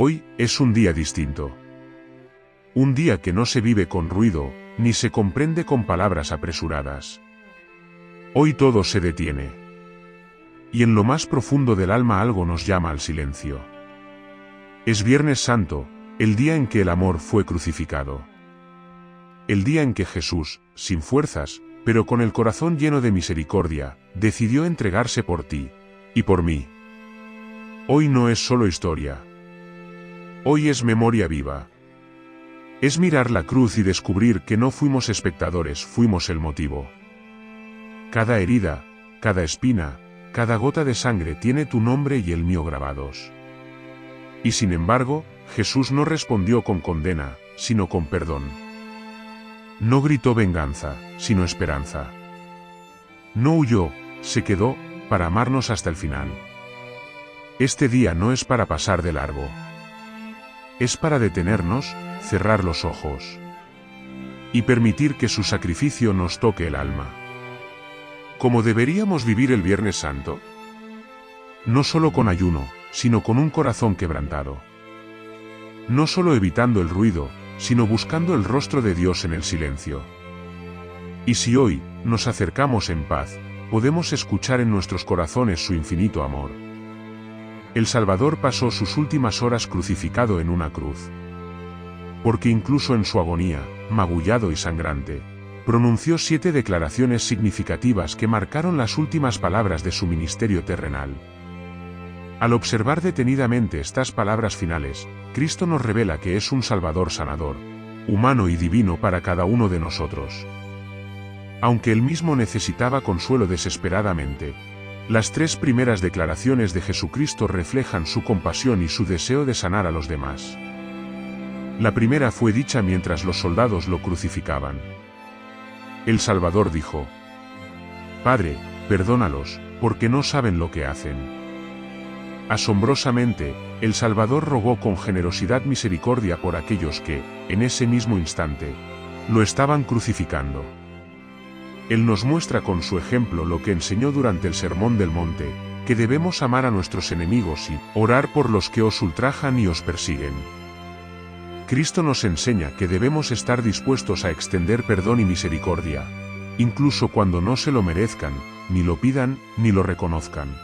Hoy es un día distinto. Un día que no se vive con ruido, ni se comprende con palabras apresuradas. Hoy todo se detiene. Y en lo más profundo del alma algo nos llama al silencio. Es Viernes Santo, el día en que el amor fue crucificado. El día en que Jesús, sin fuerzas, pero con el corazón lleno de misericordia, decidió entregarse por ti y por mí. Hoy no es solo historia. Hoy es memoria viva. Es mirar la cruz y descubrir que no fuimos espectadores, fuimos el motivo. Cada herida, cada espina, cada gota de sangre tiene tu nombre y el mío grabados. Y sin embargo, Jesús no respondió con condena, sino con perdón. No gritó venganza, sino esperanza. No huyó, se quedó, para amarnos hasta el final. Este día no es para pasar de largo. Es para detenernos, cerrar los ojos. Y permitir que su sacrificio nos toque el alma. ¿Cómo deberíamos vivir el Viernes Santo? No solo con ayuno, sino con un corazón quebrantado. No solo evitando el ruido, sino buscando el rostro de Dios en el silencio. Y si hoy nos acercamos en paz, podemos escuchar en nuestros corazones su infinito amor. El Salvador pasó sus últimas horas crucificado en una cruz. Porque incluso en su agonía, magullado y sangrante, pronunció 7 declaraciones significativas que marcaron las últimas palabras de su ministerio terrenal. Al observar detenidamente estas palabras finales, Cristo nos revela que es un Salvador sanador, humano y divino para cada uno de nosotros. Aunque él mismo necesitaba consuelo desesperadamente, las 3 primeras declaraciones de Jesucristo reflejan su compasión y su deseo de sanar a los demás. La primera fue dicha mientras los soldados lo crucificaban. El Salvador dijo: Padre, perdónalos, porque no saben lo que hacen. Asombrosamente, el Salvador rogó con generosidad misericordia por aquellos que, en ese mismo instante, lo estaban crucificando. Él nos muestra con su ejemplo lo que enseñó durante el Sermón del Monte, que debemos amar a nuestros enemigos y orar por los que os ultrajan y os persiguen. Cristo nos enseña que debemos estar dispuestos a extender perdón y misericordia, incluso cuando no se lo merezcan, ni lo pidan, ni lo reconozcan.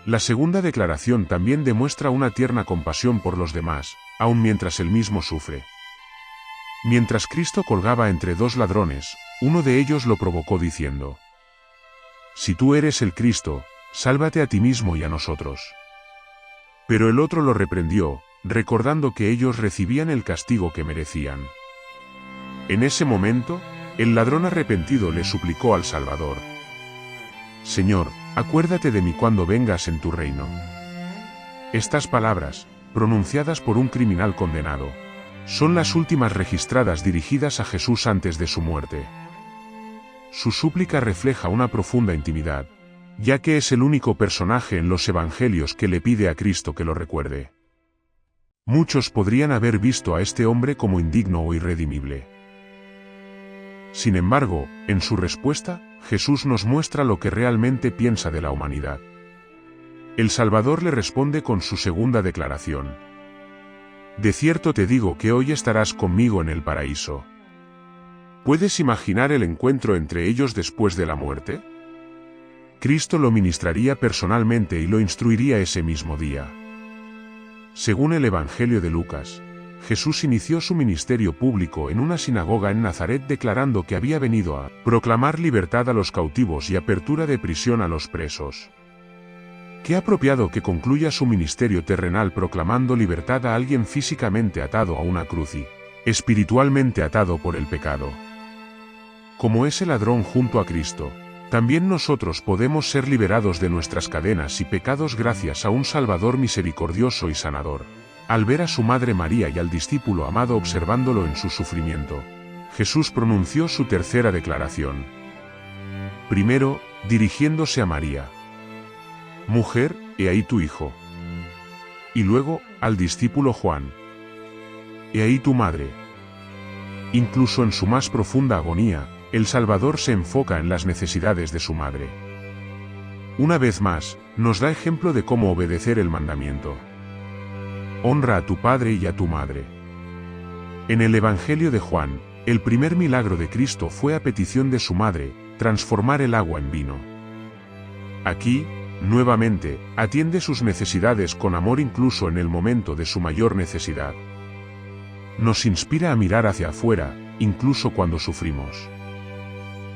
La segunda declaración también demuestra una tierna compasión por los demás, aun mientras él mismo sufre. Mientras Cristo colgaba entre 2 ladrones, uno de ellos lo provocó diciendo: Si tú eres el Cristo, sálvate a ti mismo y a nosotros. Pero el otro lo reprendió, recordando que ellos recibían el castigo que merecían. En ese momento, el ladrón arrepentido le suplicó al Salvador: Señor, acuérdate de mí cuando vengas en tu reino. Estas palabras, pronunciadas por un criminal condenado, son las últimas registradas dirigidas a Jesús antes de su muerte. Su súplica refleja una profunda intimidad, ya que es el único personaje en los evangelios que le pide a Cristo que lo recuerde. Muchos podrían haber visto a este hombre como indigno o irredimible. Sin embargo, en su respuesta, Jesús nos muestra lo que realmente piensa de la humanidad. El Salvador le responde con su segunda declaración: De cierto te digo que hoy estarás conmigo en el paraíso. ¿Puedes imaginar el encuentro entre ellos después de la muerte? Cristo lo ministraría personalmente y lo instruiría ese mismo día. Según el Evangelio de Lucas, Jesús inició su ministerio público en una sinagoga en Nazaret declarando que había venido a proclamar libertad a los cautivos y apertura de prisión a los presos. Qué apropiado que concluya su ministerio terrenal proclamando libertad a alguien físicamente atado a una cruz y espiritualmente atado por el pecado. Como ese ladrón junto a Cristo, también nosotros podemos ser liberados de nuestras cadenas y pecados gracias a un Salvador misericordioso y sanador. Al ver a su madre María y al discípulo amado observándolo en su sufrimiento, Jesús pronunció su tercera declaración. Primero, dirigiéndose a María: Mujer, he ahí tu hijo. Y luego, al discípulo Juan: He ahí tu madre. Incluso en su más profunda agonía, el Salvador se enfoca en las necesidades de su madre. Una vez más, nos da ejemplo de cómo obedecer el mandamiento. honra a tu padre y a tu madre. En el Evangelio de Juan, el primer milagro de Cristo fue a petición de su madre, transformar el agua en vino. Aquí, nuevamente, atiende sus necesidades con amor incluso en el momento de su mayor necesidad. Nos inspira a mirar hacia afuera, incluso cuando sufrimos.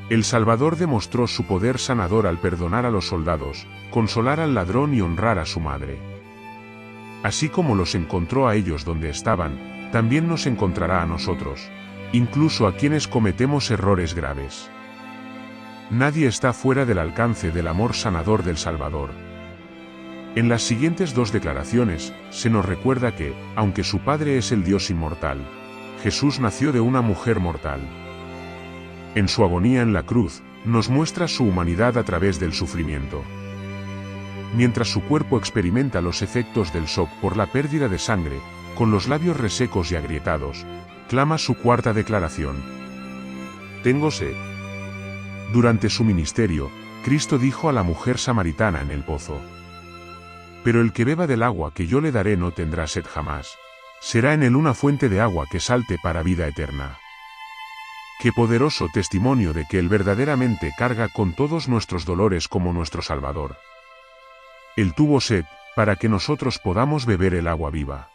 El Salvador demostró su poder sanador al perdonar a los soldados, consolar al ladrón y honrar a su madre. Así como los encontró a ellos donde estaban, también nos encontrará a nosotros, incluso a quienes cometemos errores graves. Nadie está fuera del alcance del amor sanador del Salvador. En las siguientes dos declaraciones, se nos recuerda que, aunque su Padre es el Dios inmortal, Jesús nació de una mujer mortal. En su agonía en la cruz, nos muestra su humanidad a través del sufrimiento. Mientras su cuerpo experimenta los efectos del shock por la pérdida de sangre, con los labios resecos y agrietados, clama su cuarta declaración: «Tengo sed». Durante su ministerio, Cristo dijo a la mujer samaritana en el pozo: «Pero el que beba del agua que yo le daré no tendrá sed jamás. Será en él una fuente de agua que salte para vida eterna». Qué poderoso testimonio de que Él verdaderamente carga con todos nuestros dolores como nuestro Salvador. Él tuvo sed, para que nosotros podamos beber el agua viva.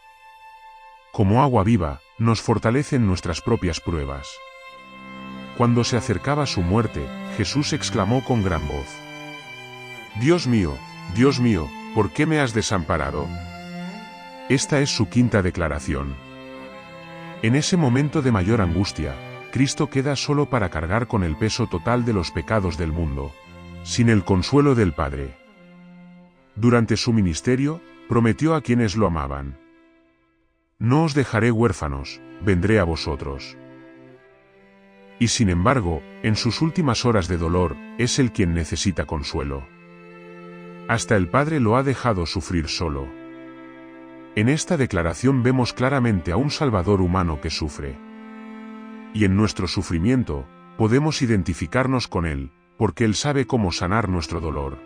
Como agua viva, nos fortalece en nuestras propias pruebas. Cuando se acercaba su muerte, Jesús exclamó con gran voz: Dios mío, ¿por qué me has desamparado?». Esta es su quinta declaración. En ese momento de mayor angustia, Cristo queda solo para cargar con el peso total de los pecados del mundo, sin el consuelo del Padre. Durante su ministerio, prometió a quienes lo amaban: «No os dejaré huérfanos, vendré a vosotros». Y sin embargo, en sus últimas horas de dolor, es Él quien necesita consuelo. Hasta el Padre lo ha dejado sufrir solo. En esta declaración vemos claramente a un Salvador humano que sufre. Y en nuestro sufrimiento, podemos identificarnos con Él, porque Él sabe cómo sanar nuestro dolor.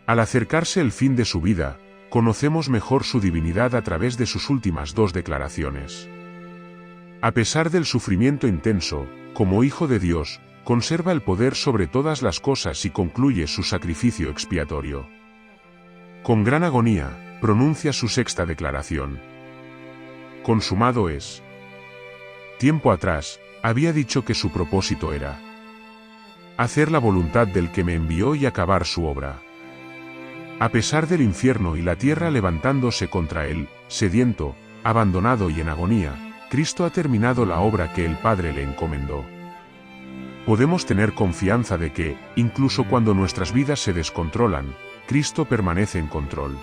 Al acercarse el fin de su vida, conocemos mejor su divinidad a través de sus últimas dos declaraciones. A pesar del sufrimiento intenso, como Hijo de Dios, conserva el poder sobre todas las cosas y concluye su sacrificio expiatorio. Con gran agonía, pronuncia su sexta declaración: «Consumado es». Tiempo atrás, había dicho que su propósito era hacer la voluntad del que me envió y acabar su obra. A pesar del infierno y la tierra levantándose contra él, sediento, abandonado y en agonía, Cristo ha terminado la obra que el Padre le encomendó. Podemos tener confianza de que, incluso cuando nuestras vidas se descontrolan, Cristo permanece en control.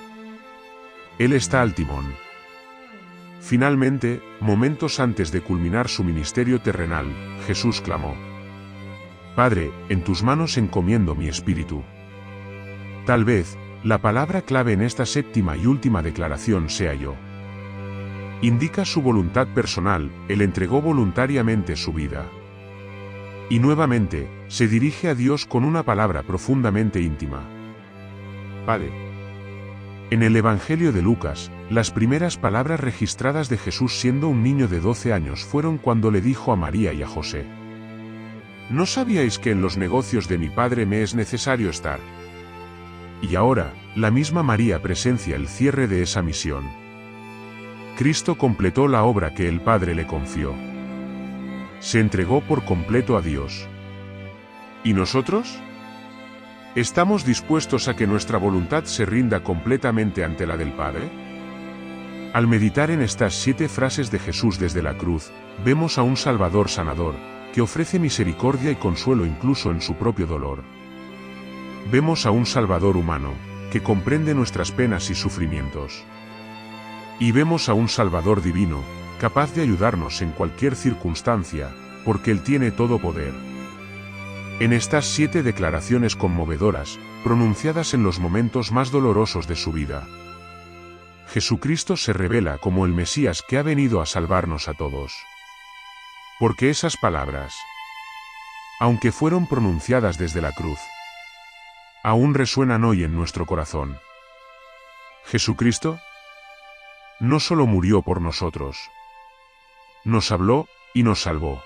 Él está al timón. Finalmente, momentos antes de culminar su ministerio terrenal, Jesús clamó: «Padre, en tus manos encomiendo mi espíritu». Tal vez, la palabra clave en esta séptima y última declaración sea yo. Indica su voluntad personal, Él entregó voluntariamente su vida. Y nuevamente, se dirige a Dios con una palabra profundamente íntima: Padre. En el Evangelio de Lucas, las primeras palabras registradas de Jesús siendo un niño de 12 años fueron cuando le dijo a María y a José: «¿No sabíais que en los negocios de mi Padre me es necesario estar?». Y ahora, la misma María presencia el cierre de esa misión. Cristo completó la obra que el Padre le confió. Se entregó por completo a Dios. ¿Y nosotros? ¿Estamos dispuestos a que nuestra voluntad se rinda completamente ante la del Padre? Al meditar en estas 7 frases de Jesús desde la cruz, vemos a un Salvador sanador, que ofrece misericordia y consuelo incluso en su propio dolor. Vemos a un Salvador humano, que comprende nuestras penas y sufrimientos. Y vemos a un Salvador divino, capaz de ayudarnos en cualquier circunstancia, porque Él tiene todo poder. En estas 7 declaraciones conmovedoras, pronunciadas en los momentos más dolorosos de su vida, Jesucristo se revela como el Mesías que ha venido a salvarnos a todos. Porque esas palabras, aunque fueron pronunciadas desde la cruz, aún resuenan hoy en nuestro corazón. Jesucristo, no solo murió por nosotros, nos habló y nos salvó.